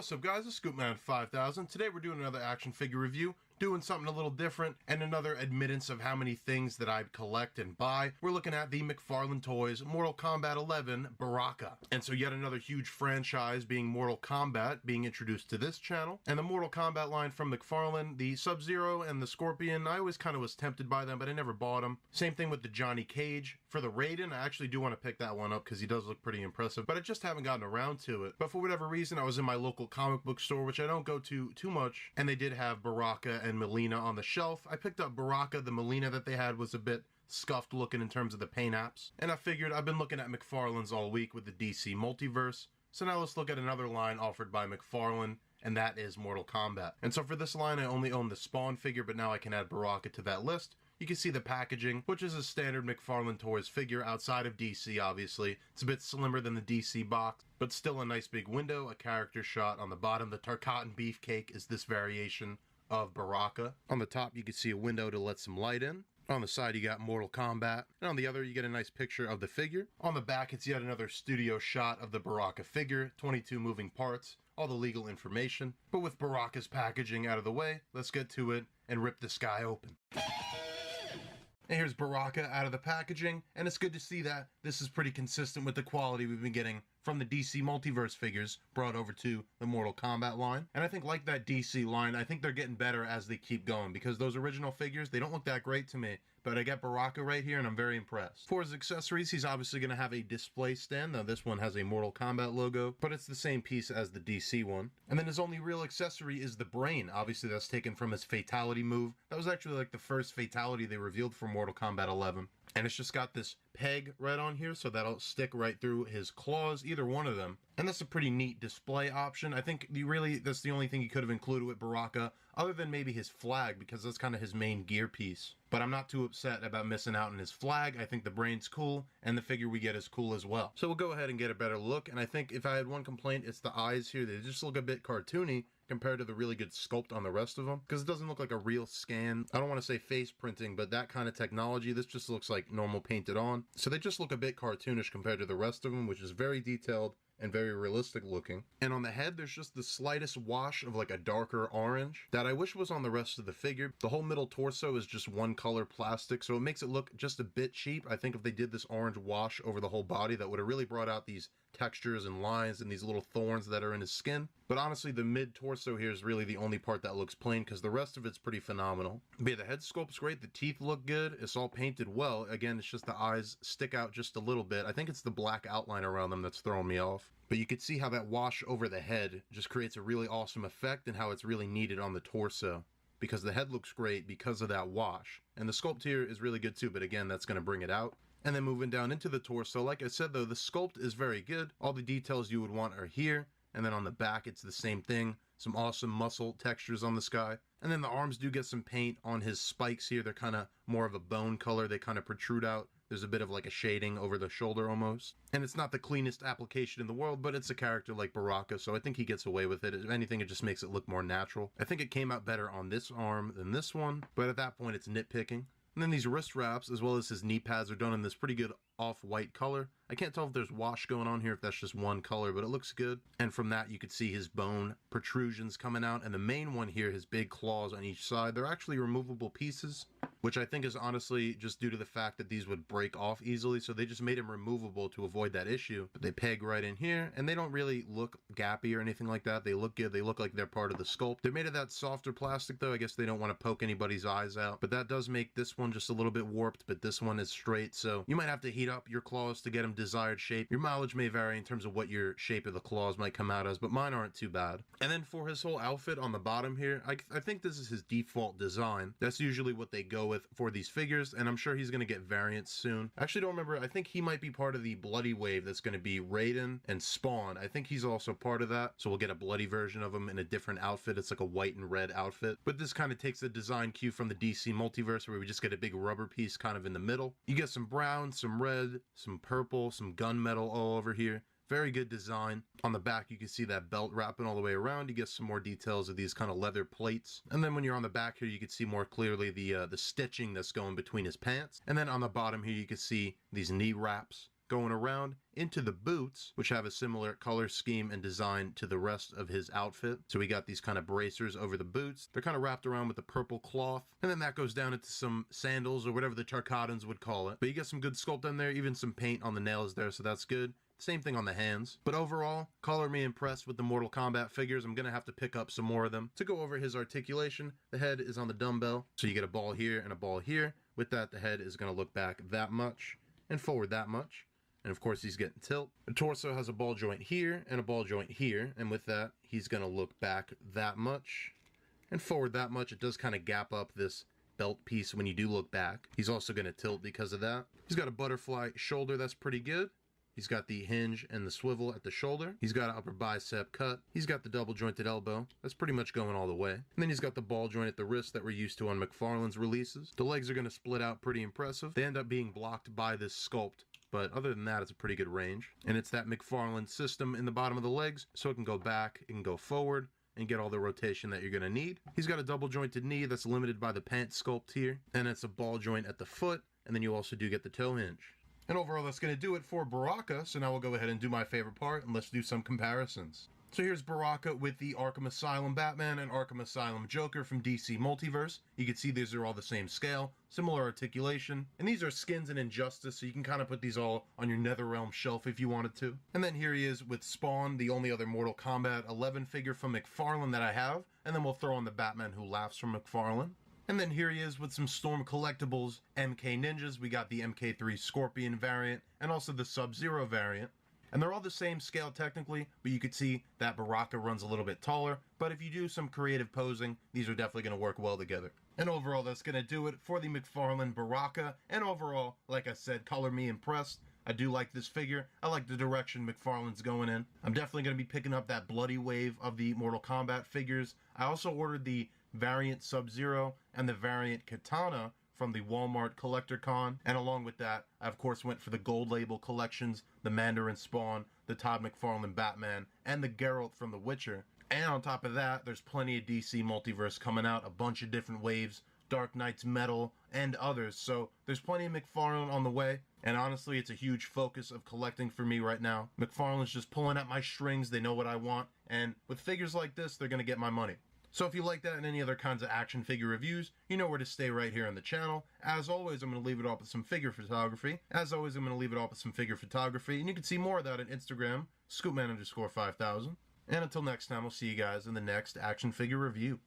What's up guys, it's Scoopman5000. Today we're doing another action figure review, doing something a little different, and another admittance of how many things that I collect and buy. We're looking at the McFarlane Toys Mortal Kombat 11 Baraka. And so yet another huge franchise being Mortal Kombat being introduced to this channel. And the Mortal Kombat line from McFarlane, the Sub-Zero and the Scorpion, I always kind of was tempted by them, but I never bought them. Same thing with the Johnny Cage. For the Raiden, I actually do want to pick that one up because he does look pretty impressive, but I just haven't gotten around to it. But for whatever reason, I was in my local comic book store, which I don't go to too much, and they did have Baraka and Mileena on the shelf. I picked up Baraka. The Mileena that they had was a bit scuffed looking in terms of the paint apps, and I figured I've been looking at McFarlane's all week with the DC multiverse, so now let's look at another line offered by McFarlane, and that is Mortal Kombat. And so for this line, I only own the Spawn figure, but now I can add Baraka to that list. You can see the packaging, which is a standard McFarlane Toys figure outside of DC, obviously. It's a bit slimmer than the DC box, but still a nice big window, a character shot on the bottom. The Tarkatan Beefcake is this variation of Baraka. On the top, you can see a window to let some light in. On the side, you got Mortal Kombat, and on the other, you get a nice picture of the figure. On the back, it's yet another studio shot of the Baraka figure, 22 moving parts, all the legal information. But with Baraka's packaging out of the way, let's get to it and rip the sky open. And here's Baraka out of the packaging, and it's good to see that this is pretty consistent with the quality we've been getting from the DC Multiverse figures brought over to the Mortal Kombat line. And I think like that DC line, I think they're getting better as they keep going, because those original figures, they don't look that great to me, but I get Baraka right here and I'm very impressed. For his accessories, he's obviously going to have a display stand. Now this one has a Mortal Kombat logo, but it's the same piece as the DC one. And then his only real accessory is the brain. Obviously that's taken from his fatality move. That was actually like the first fatality they revealed for Mortal Kombat 11. And it's just got this peg right on here, so that'll stick right through his claws, either one of them. And that's a pretty neat display option. I think that's the only thing you could have included with Baraka, other than maybe his flag, because that's kind of his main gear piece. But I'm not too upset about missing out on his flag. I think the brain's cool, and the figure we get is cool as well. So we'll go ahead and get a better look, and I think if I had one complaint, it's the eyes here. They just look a bit cartoony compared to the really good sculpt on the rest of them, because it doesn't look like a real scan. I don't want to say face printing, but that kind of technology, this just looks like normal painted on. So they just look a bit cartoonish compared to the rest of them, which is very detailed and very realistic looking. And on the head, there's just the slightest wash of like a darker orange that I wish was on the rest of the figure. The whole middle torso is just one color plastic, so it makes it look just a bit cheap. I think if they did this orange wash over the whole body, that would have really brought out these textures and lines and these little thorns that are in his skin. But honestly, the mid torso here is really the only part that looks plain, because the rest of it's pretty phenomenal. But yeah, the head sculpt's great, the teeth look good, it's all painted well. Again, it's just the eyes stick out just a little bit. I think it's the black outline around them that's throwing me off. But you could see how that wash over the head just creates a really awesome effect, and how it's really needed on the torso, because the head looks great because of that wash. And the sculpt here is really good too, but again, that's going to bring it out. And then moving down into the torso, like I said though, the sculpt is very good. All the details you would want are here. And then on the back, it's the same thing. Some awesome muscle textures on this guy. And then the arms do get some paint on his spikes here. They're kind of more of a bone color. They kind of protrude out. There's a bit of like a shading over the shoulder almost. And it's not the cleanest application in the world, but it's a character like Baraka, so I think he gets away with it. If anything, it just makes it look more natural. I think it came out better on this arm than this one, but at that point, it's nitpicking. And then these wrist wraps, as well as his knee pads, are done in this pretty good off-white color. I can't tell if there's wash going on here, if that's just one color, but it looks good. And from that, you could see his bone protrusions coming out. And the main one here, his big claws on each side, they're actually removable pieces, which I think is honestly just due to the fact that these would break off easily. So they just made them removable to avoid that issue. But they peg right in here, and they don't really look gappy or anything like that. They look good. They look like they're part of the sculpt. They're made of that softer plastic though. I guess they don't want to poke anybody's eyes out. But that does make this one just a little bit warped, but this one is straight. So you might have to heat up your claws to get them desired shape. Your mileage may vary in terms of what your shape of the claws might come out as, but mine aren't too bad. And then for his whole outfit on the bottom here, I think this is his default design. That's usually what they go with for these figures, and I'm sure he's going to get variants soon. I actually don't remember. I think he might be part of the bloody wave that's going to be Raiden and Spawn. I think he's also part of that, so we'll get a bloody version of him in a different outfit. It's like a white and red outfit, but this kind of takes the design cue from the DC multiverse, where we just get a big rubber piece kind of in the middle. You get some brown, some red, some purple, some gunmetal all over here. Very good design. On the back, you can see that belt wrapping all the way around. You get some more details of these kind of leather plates. And then when you're on the back here, you can see more clearly the stitching that's going between his pants. And then on the bottom here, you can see these knee wraps going around into the boots, which have a similar color scheme and design to the rest of his outfit. So we got these kind of bracers over the boots. They're kind of wrapped around with the purple cloth, and then that goes down into some sandals or whatever the Tarkatans would call it. But you get some good sculpt in there, even some paint on the nails there, so that's good. Same thing on the hands. But overall, color me impressed with the Mortal Kombat figures. I'm going to have to pick up some more of them. To go over his articulation, the head is on the dumbbell. So you get a ball here and a ball here. With that, the head is going to look back that much and forward that much. And of course, he's getting tilt. The torso has a ball joint here and a ball joint here. And with that, he's going to look back that much and forward that much. It does kind of gap up this belt piece when you do look back. He's also going to tilt because of that. He's got a butterfly shoulder that's pretty good. He's got the hinge and the swivel at the shoulder. He's got an upper bicep cut. He's got the double jointed elbow. That's pretty much going all the way. And then he's got the ball joint at the wrist that we're used to on McFarlane's releases. The legs are going to split out pretty impressive. They end up being blocked by this sculpt, but other than that, it's a pretty good range. And it's that McFarlane system in the bottom of the legs, so it can go back, it can go forward, and get all the rotation that you're going to need. He's got a double jointed knee that's limited by the pant sculpt here. And it's a ball joint at the foot, and then you also do get the toe hinge. And overall, that's going to do it for Baraka, so now we'll go ahead and do my favorite part, and let's do some comparisons. So here's Baraka with the Arkham Asylum Batman and Arkham Asylum Joker from DC Multiverse. You can see these are all the same scale, similar articulation, and these are skins in Injustice, so you can kind of put these all on your NetherRealm shelf if you wanted to. And then here he is with Spawn, the only other Mortal Kombat 11 figure from McFarlane that I have, and then we'll throw on the Batman Who Laughs from McFarlane. And then here he is with some Storm Collectibles MK Ninjas. We got the MK3 Scorpion variant and also the Sub-Zero variant. And they're all the same scale technically, but you could see that Baraka runs a little bit taller. But if you do some creative posing, these are definitely going to work well together. And overall, that's going to do it for the McFarlane Baraka. And overall, like I said, color me impressed. I do like this figure. I like the direction McFarlane's going in. I'm definitely going to be picking up that bloody wave of the Mortal Kombat figures. I also ordered the variant Sub-Zero and the variant Katana from the Walmart Collector Con, and along with that, I of course went for the gold label collections, the Mandarin Spawn, the Todd McFarlane Batman, and the Geralt from The Witcher. And on top of that, there's plenty of DC Multiverse coming out, a bunch of different waves, Dark Knight's Metal, and others, so there's plenty of McFarlane on the way, and honestly, it's a huge focus of collecting for me right now. McFarlane's just pulling at my strings, they know what I want, and with figures like this, they're gonna get my money. So if you like that and any other kinds of action figure reviews, you know where to stay right here on the channel. As always, I'm going to leave it off with some figure photography. And you can see more of that on Instagram, Scoopman_5000. And until next time, I'll see you guys in the next action figure review.